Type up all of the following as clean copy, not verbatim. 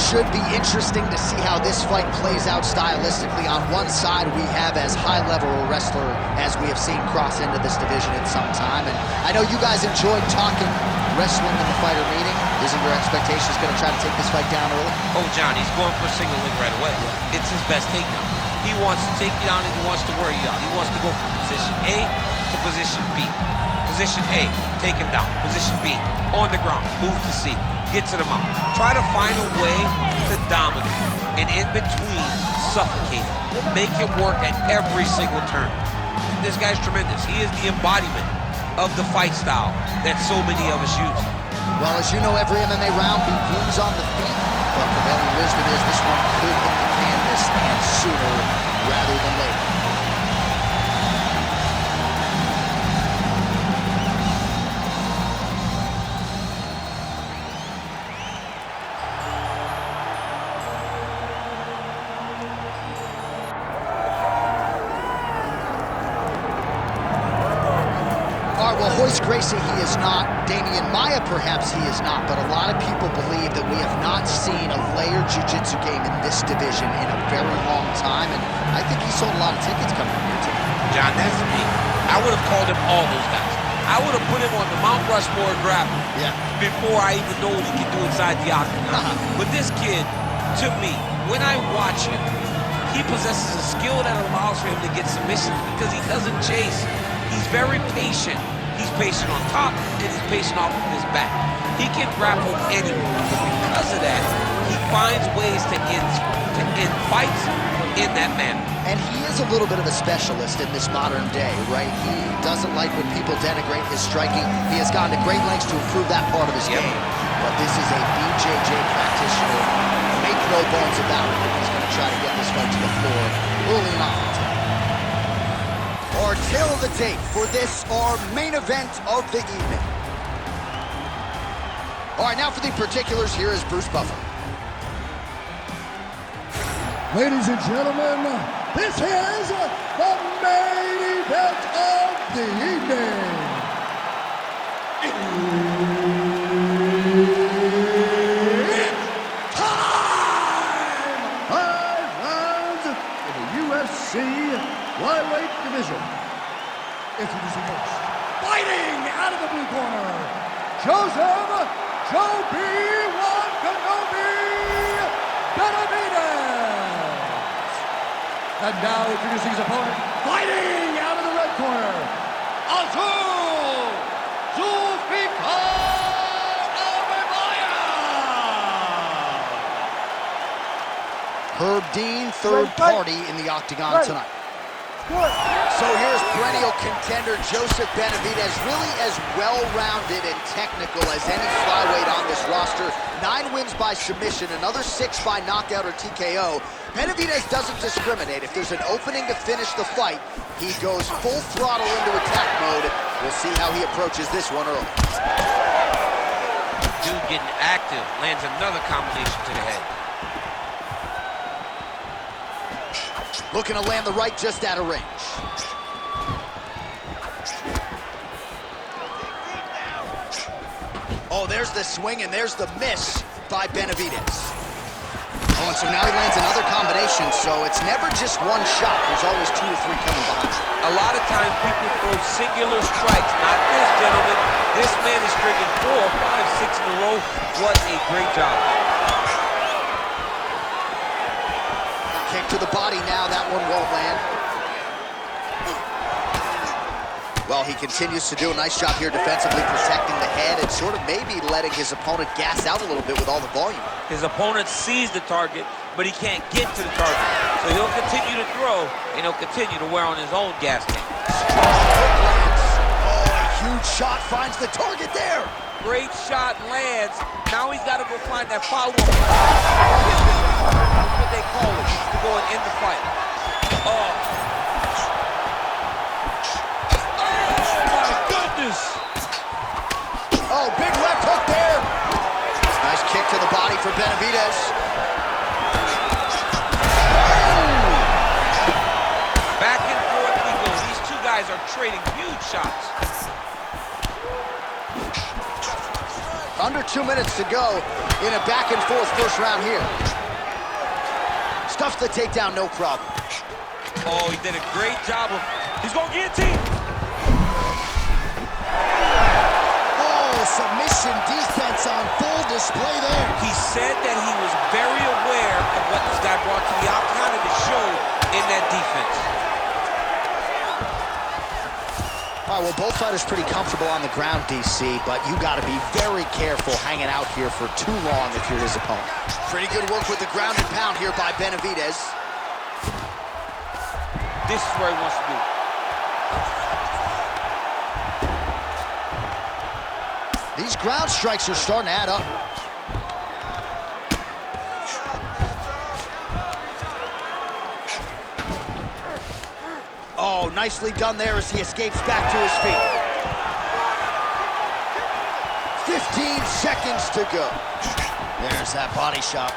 should be interesting to see how this fight plays out stylistically. On one side, we have as high-level a wrestler as we have seen cross into this division in some time. And I know you guys enjoyed talking wrestling in the fighter meeting. Isn't your expectations going to try to take this fight down early? Oh, John, he's going for a single leg right away. It's his best takedown. He wants to take you down and he wants to wear you down. He wants to go from position A to position B. Position A, take him down. Position B, on the ground, move to C. Get to the mount. Try to find a way to dominate. And in between, suffocate him. Make him work at every single turn. This guy's tremendous. He is the embodiment of the fight style that so many of us use. Well, as you know, every MMA round begins on the feet. But prevailing wisdom is this one could hit the canvas, and sooner rather than later. Royce Gracie, he is not. Damian Maia, perhaps he is not. But a lot of people believe that we have not seen a layered jiu-jitsu game in this division in a very long time. And I think he sold a lot of tickets coming in here today. John, that's me. I would have called him all those guys. I would have put him on the Mount Rushmore grappling before I even know what he can do inside the octagon. But this kid, to me, when I watch him, he possesses a skill that allows for him to get submissions because he doesn't chase. He's very patient. He's patient on top, and he's patient off of his back. He can grapple anyone. Because of that, he finds ways to end fights in that manner. And he is a little bit of a specialist in this modern day, right? He doesn't like when people denigrate his striking. He has gone to great lengths to improve that part of his game. But this is a BJJ practitioner. Make no bones about it. He's going to try to get this fight to the floor early on. Our tale of the tape for this, our main event of the evening. All right, now for the particulars, here is Bruce Buffer. Ladies and gentlemen, this is the main event of the evening. It's time! 5 rounds in the UFC flyweight division. Introducing first, fighting out of the blue corner, Joseph Joe B. Benavidez. And now introducing his opponent, fighting out of the red corner, Asu Almabayev. Herb Dean, third party in the octagon tonight. So here's perennial contender Joseph Benavidez, really as well-rounded and technical as any flyweight on this roster. 9 wins by submission, another 6 by knockout or TKO. Benavidez doesn't discriminate. If there's an opening to finish the fight, he goes full throttle into attack mode. We'll see how he approaches this one early. Dude getting active, lands another combination to the head. Looking to land the right just out of range. Oh, there's the swing and there's the miss by Benavidez. Oh, and so now he lands another combination, so it's never just one shot. There's always 2 or 3 coming behind. A lot of times people throw singular strikes. Not this gentleman. This man is striking 4, 5, 6 in a row. What a great job. Kick to the body now, that one won't land. Well, he continues to do a nice job here defensively, protecting the head and sort of maybe letting his opponent gas out a little bit with all the volume. His opponent sees the target, but he can't get to the target. So he'll continue to throw, and he'll continue to wear on his own gas tank. Oh, a huge shot finds the target there. Great shot lands. Now he's got to go find that follow-up. That's what they call it, to go and end the fight. Oh. Oh, big left hook there. Nice kick to the body for Benavidez. Back and forth we go. These two guys are trading huge shots. Under 2 minutes to go in a back-and-forth first round here. Stuffs the takedown, no problem. Oh, he did a great job of... He's going to guillotine. Oh, submission defense on full display there. He said that he was very aware of what this guy brought to the octagon, and it showed in that defense. All right, well, both fighters pretty comfortable on the ground, DC, but you got to be very careful hanging out here for too long if you're his opponent. Pretty good work with the ground and pound here by Benavidez. This is where he wants to be. These ground strikes are starting to add up. Oh, nicely done there as he escapes back to his feet. 15 seconds to go. There's that body shot.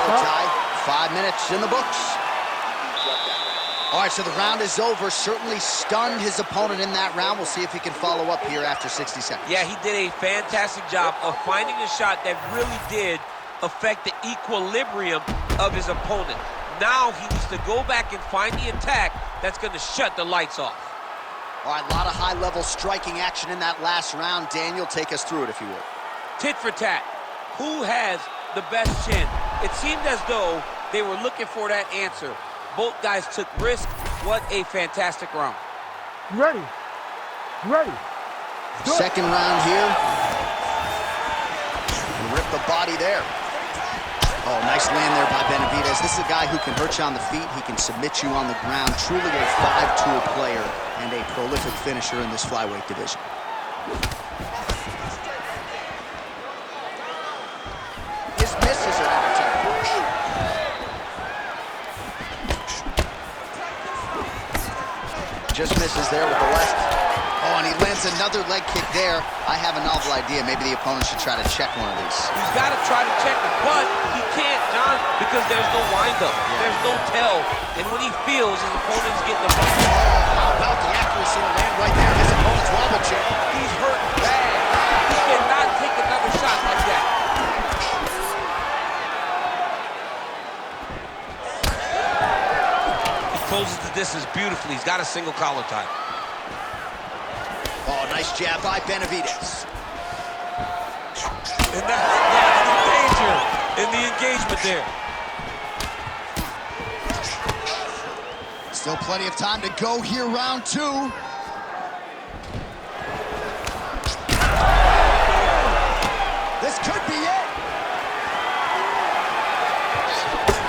Stop. 5 minutes in the books. All right, so the round is over. Certainly stunned his opponent in that round. We'll see if he can follow up here after 60 seconds. Yeah, he did a fantastic job of finding a shot that really did affect the equilibrium of his opponent. Now he needs to go back and find the attack that's going to shut the lights off. All right, a lot of high-level striking action in that last round. Daniel, take us through it, if you would. Tit for tat. Who has the best chin? It seemed as though they were looking for that answer. Both guys took risks. What a fantastic round. Ready. Second round here. Rip the body there. Oh, nice land there by Benavidez. This is a guy who can hurt you on the feet. He can submit you on the ground. Truly a 5-tool player and a prolific finisher in this flyweight division. His misses are entertaining. Just misses there with the left. Oh, and he lands another leg kick there. I have a novel idea. Maybe the opponent should try to check one of these. He's got to try to check it, but he can't, John, because there's no windup. Yeah. There's no tell. And when he feels his opponent's getting the ball. How about the accuracy to land right there? His opponent's wobble check. He's hurt bad. He cannot take another shot like that. He closes the distance beautifully. He's got a single collar tie. Oh, nice jab by Benavidez. And that's the danger in the engagement there. Still plenty of time to go here, round 2. This could be it.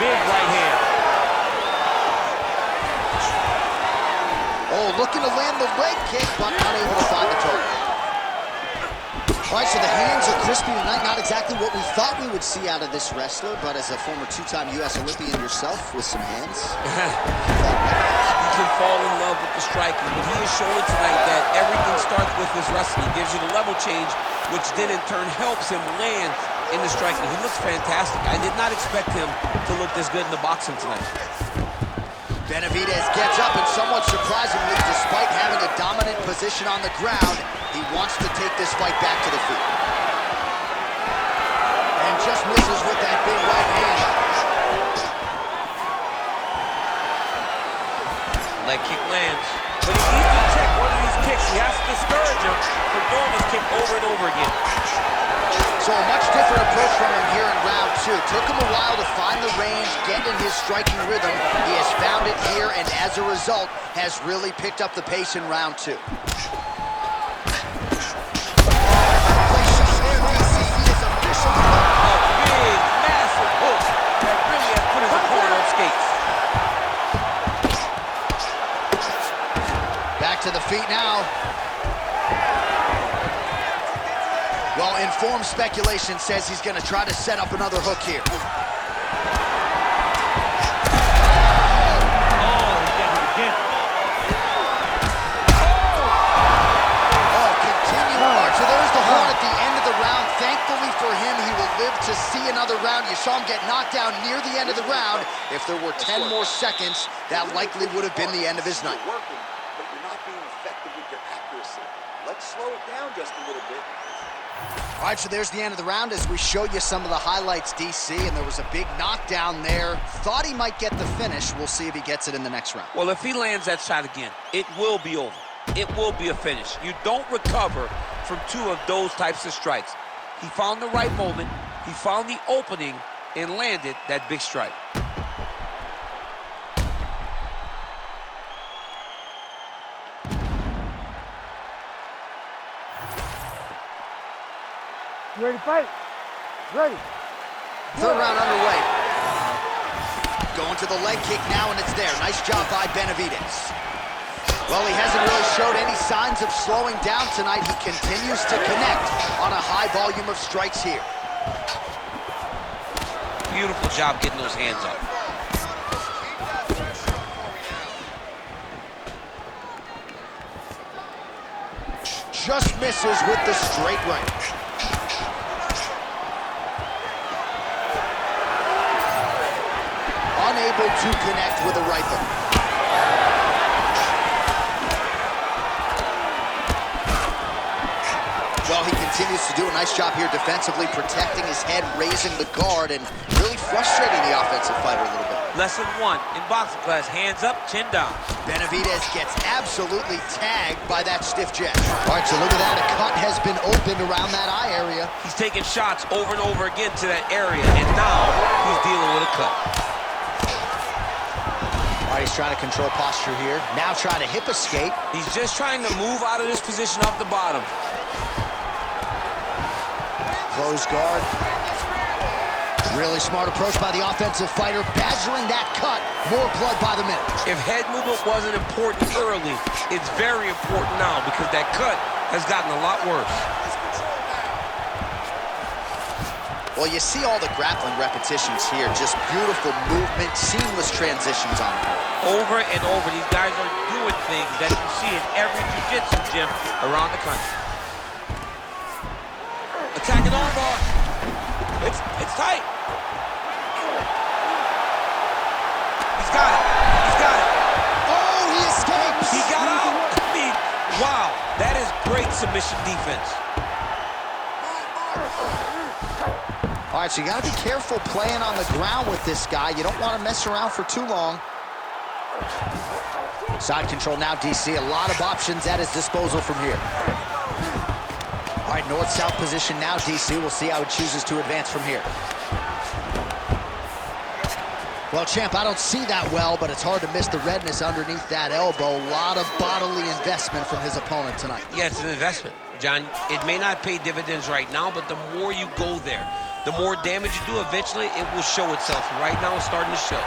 Big right hand. Oh, looking to land the leg kick, but unable to find the target. All right, so the hands are crispy tonight. Not exactly what we thought we would see out of this wrestler, but as a former 2-time U.S. Olympian yourself with some hands. You can fall in love with the striking, but he is showing tonight that everything starts with his wrestling. Gives you the level change, which then in turn helps him land in the striking. He looks fantastic. I did not expect him to look this good in the boxing tonight. Benavidez gets up, and somewhat surprisingly, despite having a dominant position on the ground, he wants to take this fight back to the feet. And just misses with that big right hand. Leg kick lands. But he needs to check one of these kicks. He has to discourage him from throwing this kick over and over again. So a much different approach from him here in round 2. Took him a while to find the range, get in his striking rhythm. He has found it here, and as a result, has really picked up the pace in round 2. To the feet now. Well, informed speculation says he's going to try to set up another hook here. Oh, he did it again. Oh, continue. So there's the horn at the end of the round. Thankfully for him, he will live to see another round. You saw him get knocked down near the end of the round. If there were 10 more seconds, that likely would have been the end of his night. Working, but you're not being effective with your accuracy. Let's slow it down just a little bit. All right, so there's the end of the round as we show you some of the highlights, DC, and there was a big knockdown there. Thought he might get the finish. We'll see if he gets it in the next round. Well, if he lands that shot again, it will be over. It will be a finish. You don't recover from two of those types of strikes. He found the right moment, he found the opening, and landed that big strike. You ready to fight? Ready. Third round underway. Going to the leg kick now, and it's there. Nice job by Benavidez. Well, he hasn't really showed any signs of slowing down tonight. He continues to connect on a high volume of strikes here. Beautiful job getting those hands up. Just misses with the straight right. Unable to connect with a right hook. Well, he continues to do a nice job here defensively, protecting his head, raising the guard, and really frustrating the offensive fighter a little bit. Lesson 1 in boxing class, hands up, chin down. Benavidez gets absolutely tagged by that stiff jab. All right, so look at that. A cut has been opened around that eye area. He's taking shots over and over again to that area, and now he's dealing with a cut. All right, he's trying to control posture here. Now trying to hip escape. He's just trying to move out of this position off the bottom. Close guard. Really smart approach by the offensive fighter, badgering that cut. More blood by the minute. If head movement wasn't important early, it's very important now because that cut has gotten a lot worse. Well, you see all the grappling repetitions here. Just beautiful movement, seamless transitions on it. Over and over, these guys are doing things that you see in every jiu-jitsu gym around the country. Attacking armbar. It's tight. He's got it. He's got it. Oh, he escapes. He got out. I mean, wow. That is great submission defense. All right, so you got to be careful playing on the ground with this guy. You don't want to mess around for too long. Side control now, DC. A lot of options at his disposal from here. All right, north-south position now, DC. We'll see how he chooses to advance from here. Well, champ, I don't see that well, but it's hard to miss the redness underneath that elbow. A lot of bodily investment from his opponent tonight. Yeah, it's an investment, John. It may not pay dividends right now, but the more you go there, the more damage you do, eventually it will show itself. Right now, it's starting to show.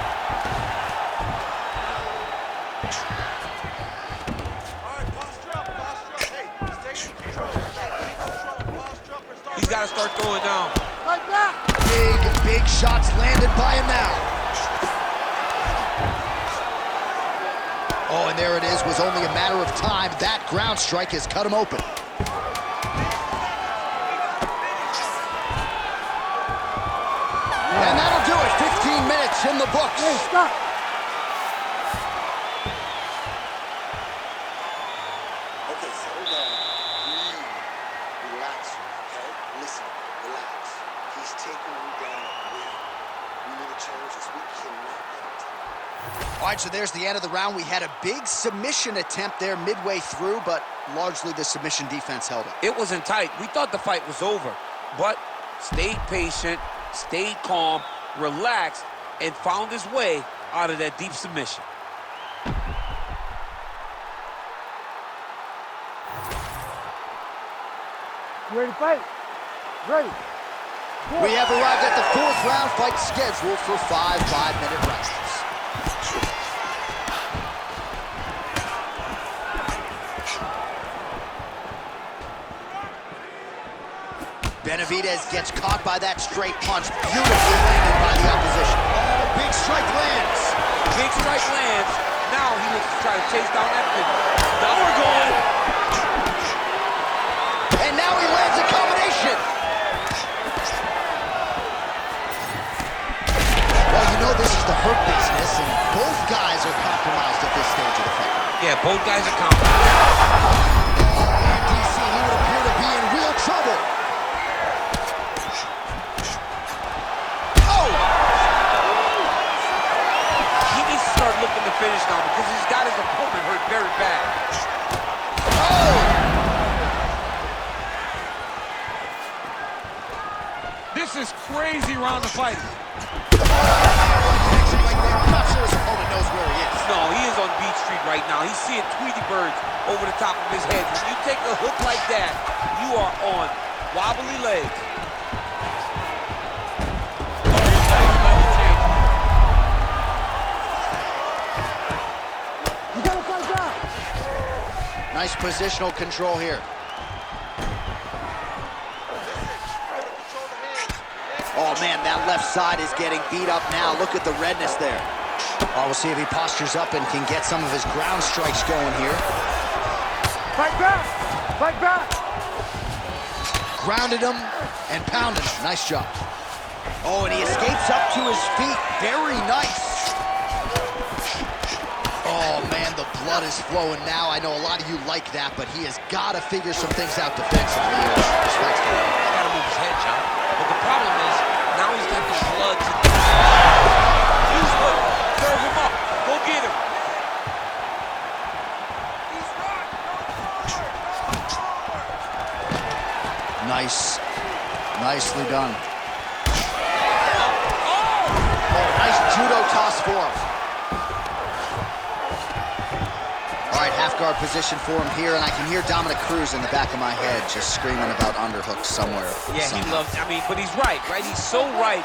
He's got to start throwing down. Like that. Big shots landed by him now. Oh, and there it is. Was only a matter of time. That ground strike has cut him open. And that'll do it. 15 minutes in the books. Hey, stop. Okay, settle down. Breathe. Relax, okay? Listen, relax. He's taking you down way. We need to change this. We cannot let him take. All right, so there's the end of the round. We had a big submission attempt there midway through, but largely the submission defense held it. It wasn't tight. We thought the fight was over, but stayed patient, stayed calm, relaxed, and found his way out of that deep submission. You ready to fight? Ready. We have arrived at the fourth round, fight scheduled for 5 5-minute rounds. Benavidez gets caught by that straight punch, beautifully landed by the opposition. Oh, big strike lands. Big strike lands. Now he looks to try to chase down that finish. Now we're going. And now he lands a combination. this is the hurt business, and both guys are compromised at this stage of the fight. Yeah, both guys are compromised. And DC, he would appear to be in real trouble. Oh! He needs to start looking to finish now because he's got his opponent hurt very bad. Oh! This is crazy round of fighting. I'm not sure his opponent knows where he is. No, he is on Beach Street right now. He's seeing Tweety birds over the top of his head. When you take a hook like that, you are on wobbly legs. You gotta fight back. Nice positional control here. Oh, man, that left side is getting beat up now. Look at the redness there. Oh, we'll see if he postures up and can get some of his ground strikes going here. Fight back. Fight back. Grounded him and pounded him. Nice job. Oh, and he escapes up to his feet. Very nice. Oh, man, the blood is flowing now. I know a lot of you like that, but he has got to figure some things out defensively. He's got to move his head, John. But the problem is, now he's got the blood to use what? Serve him up. Go get him. Nice. Nicely done. Oh, nice judo toss for him. All right, half guard position for him here, and I can hear Dominic Cruz in the back of my head just screaming about underhooks somewhere. Yeah, he loves, I mean, but he's right? He's so right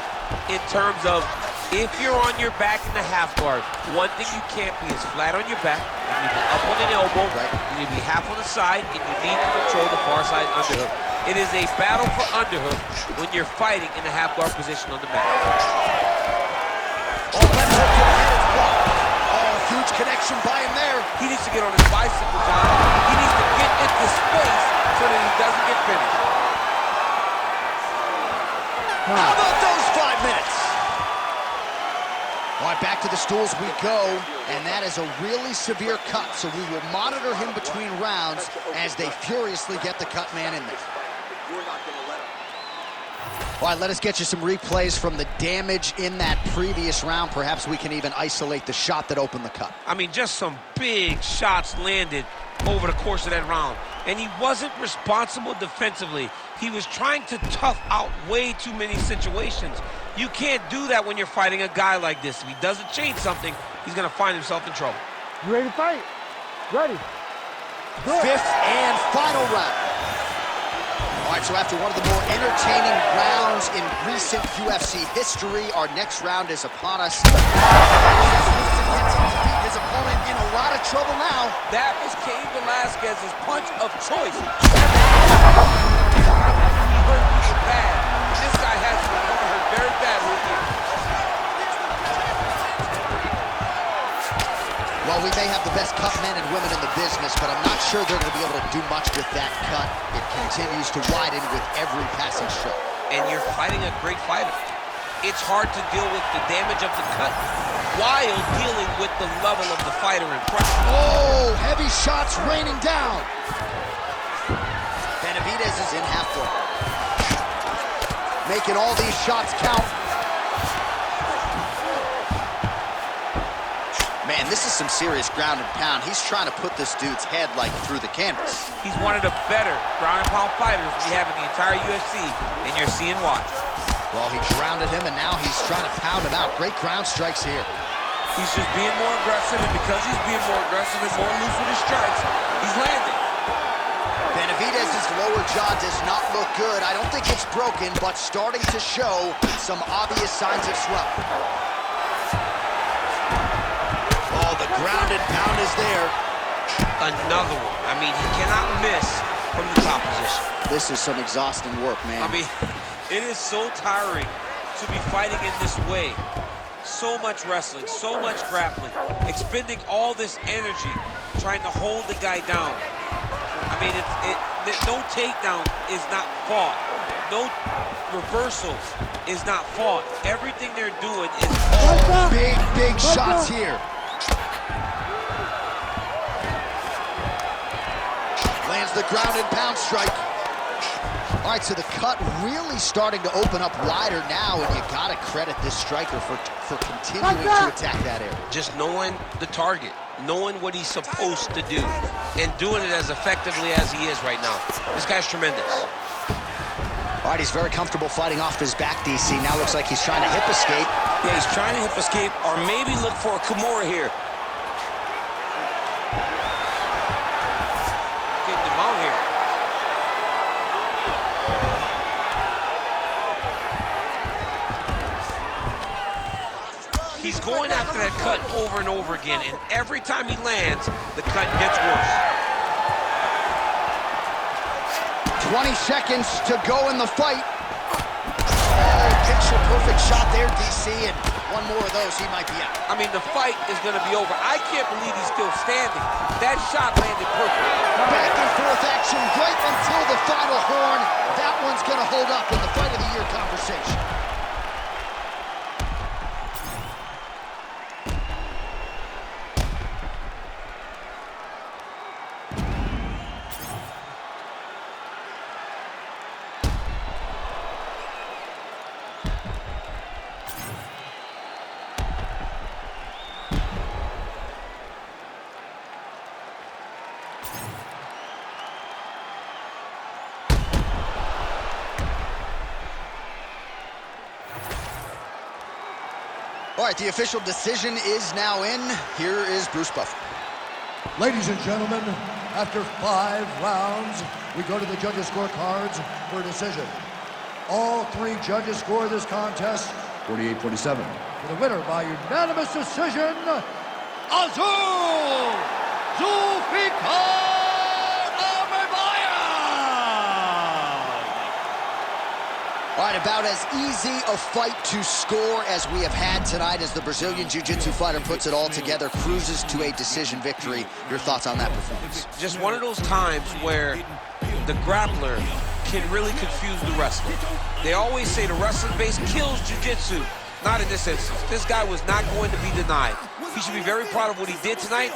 in terms of if you're on your back in the half guard, one thing you can't be is flat on your back. You need to be up on an elbow. Right. You need to be half on the side, and you need to control the far side underhook. It is a battle for underhook when you're fighting in the half guard position on the mat. Oh, left hook to the head is blocked. Oh, huge connection by him there. He needs to get on his bicycle, John. He needs to get into space so that he doesn't get finished. How about those 5 minutes? All right, back to the stools we go, and that is a really severe cut, so we will monitor him between rounds as they furiously get the cut man in there. All right, let us get you some replays from the damage in that previous round. Perhaps we can even isolate the shot that opened the cut. I mean, just some big shots landed over the course of that round. And he wasn't responsible defensively. He was trying to tough out way too many situations. You can't do that when you're fighting a guy like this. If he doesn't change something, he's going to find himself in trouble. You ready to fight? Ready. Good. Fifth and final round. All right, so after one of the more entertaining rounds in recent UFC history, our next round is upon us. His opponent in a lot of trouble now. That was Cain Velasquez's punch of choice. He hurt people bad. This guy has his opponent hurt very badly. Well, we may have the best cut men and women in the business, but I'm not sure they're going to be able to do much with that cut. It continues to widen with every passing stroke. And you're fighting a great fighter. It's hard to deal with the damage of the cut while dealing with the level of the fighter in front. Oh, heavy shots raining down. Benavidez is in half guard. Making all these shots count. Man, this is some serious ground and pound. He's trying to put this dude's head like through the canvas. He's one of the better ground and pound fighters we have in the entire UFC, and you're seeing why. Well, he grounded him, and now he's trying to pound him out. Great ground strikes here. He's just being more aggressive, and because he's being more aggressive and more loose with his strikes, he's landing. Benavidez's lower jaw does not look good. I don't think it's broken, but starting to show some obvious signs of swelling. Oh, the ground and pound is there. Another one. I mean, he cannot miss from the top position. This is some exhausting work, man. I mean, it is so tiring to be fighting in this way. So much wrestling, so much grappling, expending all this energy trying to hold the guy down. I mean, no takedown is not fought. No reversals is not fought. Everything they're doing is big shots here. Lands the ground and pound strike. All right, so the cut really starting to open up wider now, and you gotta credit this striker for continuing to attack that area. just knowing the target, knowing what he's supposed to do, and doing it as effectively as he is right now. This guy's tremendous. All right, he's very comfortable fighting off his back, DC. Now looks like he's trying to hip escape. Yeah, he's trying to hip escape, or maybe look for a Kimura here. Getting him out here. He's going after that cut over and over again, and every time he lands, the cut gets worse. 20 seconds to go in the fight. Oh, picture-perfect shot there, DC, and one more of those, he might be out. I mean, the fight is going to be over. I can't believe he's still standing. That shot landed perfect. Back and forth action right until the final horn. That one's going to hold up in the fight of the year conversation. All right, the official decision is now in. Here is Bruce Buffer. Ladies and gentlemen, after 5 rounds, we go to the judges' scorecards for a decision. All 3 judges score this contest 48-47. For the winner by unanimous decision, Asu Almabayev! All right, about as easy a fight to score as we have had tonight as the Brazilian Jiu-Jitsu fighter puts it all together, cruises to a decision victory. Your thoughts on that performance? Just one of those times where the grappler can really confuse the wrestler. They always say the wrestling base kills Jiu-Jitsu. Not in this instance. This guy was not going to be denied. He should be very proud of what he did tonight.